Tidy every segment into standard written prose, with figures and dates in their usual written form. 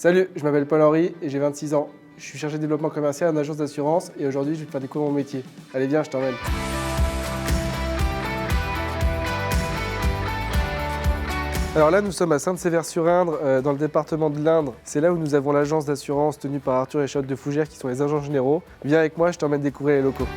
Salut, je m'appelle Paul-Henri et j'ai 26 ans. Je suis chargé de développement commercial en agence d'assurance et aujourd'hui je vais te faire découvrir mon métier. Allez viens, je t'emmène. Alors là, nous sommes à Saint-Séver-sur-Indre, dans le département de l'Indre. C'est là où nous avons l'agence d'assurance tenue par Arthur et Charlotte de Fougères qui sont les agents généraux. Viens avec moi, je t'emmène découvrir les locaux.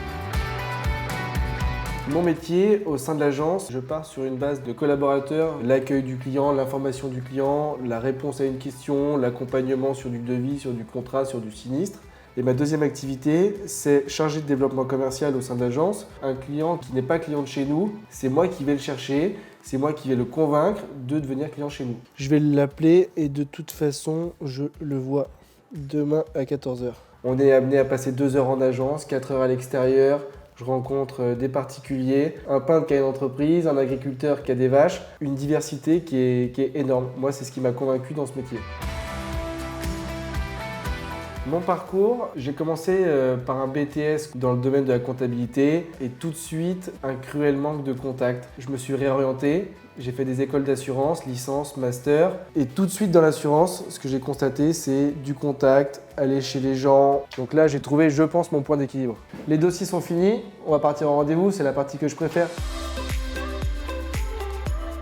Mon métier, au sein de l'agence, je pars sur une base de collaborateurs, l'accueil du client, l'information du client, la réponse à une question, l'accompagnement sur du devis, sur du contrat, sur du sinistre. Et ma deuxième activité, c'est chargé de développement commercial au sein de l'agence. Un client qui n'est pas client de chez nous, c'est moi qui vais le chercher, c'est moi qui vais le convaincre de devenir client chez nous. Je vais l'appeler et de toute façon, je le vois demain à 14 h. On est amené à passer 2 heures en agence, 4 heures à l'extérieur. Je rencontre des particuliers, un peintre qui a une entreprise, un agriculteur qui a des vaches, une diversité qui est énorme. Moi, c'est ce qui m'a convaincu dans ce métier. Mon parcours, j'ai commencé par un BTS dans le domaine de la comptabilité et tout de suite, un cruel manque de contact. Je me suis réorienté, j'ai fait des écoles d'assurance, licence, master et tout de suite dans l'assurance, ce que j'ai constaté, c'est du contact, aller chez les gens. Donc là, j'ai trouvé, je pense, mon point d'équilibre. Les dossiers sont finis, on va partir en rendez-vous, c'est la partie que je préfère.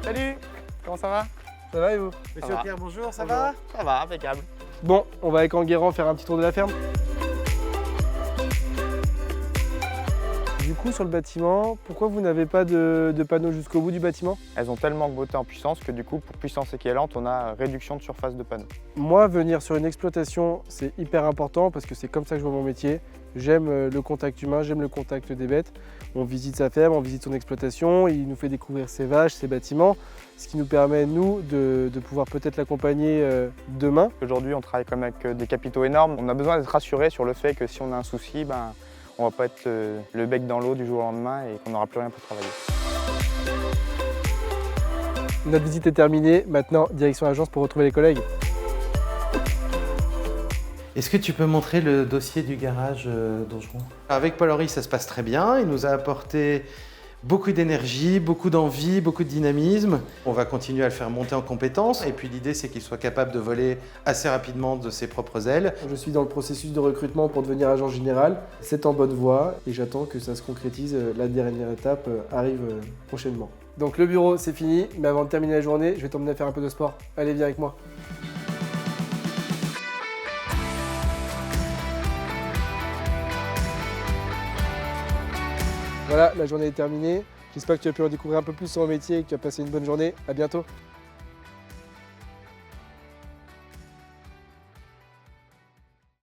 Salut, comment ça va? Ça va et vous? Monsieur Pierre, bonjour, ça Bonjour. va? Ça va, impeccable. Bon, on va avec Enguerrand faire un petit tour de la ferme. Du coup, sur le bâtiment, pourquoi vous n'avez pas de panneaux jusqu'au bout du bâtiment? Elles ont tellement augmenté en puissance que du coup, pour puissance équivalente, on a réduction de surface de panneaux. Moi, venir sur une exploitation, c'est hyper important parce que c'est comme ça que je vois mon métier. J'aime le contact humain, j'aime le contact des bêtes. On visite sa ferme, on visite son exploitation, il nous fait découvrir ses vaches, ses bâtiments, ce qui nous permet, nous, de pouvoir peut-être l'accompagner demain. Aujourd'hui, on travaille comme avec des capitaux énormes. On a besoin d'être rassuré sur le fait que si on a un souci, on va pas être le bec dans l'eau du jour au lendemain et qu'on n'aura plus rien pour travailler. Notre visite est terminée, maintenant direction l'agence pour retrouver les collègues. Est-ce que tu peux montrer le dossier du garage d'Augeron? Avec Paul-Henri, ça se passe très bien. Il nous a apporté beaucoup d'énergie, beaucoup d'envie, beaucoup de dynamisme. On va continuer à le faire monter en compétences. Et puis l'idée, c'est qu'il soit capable de voler assez rapidement de ses propres ailes. Je suis dans le processus de recrutement pour devenir agent général. C'est en bonne voie et j'attends que ça se concrétise. La dernière étape arrive prochainement. Donc le bureau, c'est fini. Mais avant de terminer la journée, je vais t'emmener faire un peu de sport. Allez, viens avec moi. Voilà, la journée est terminée. J'espère que tu as pu en découvrir un peu plus sur mon métier et que tu as passé une bonne journée. À bientôt.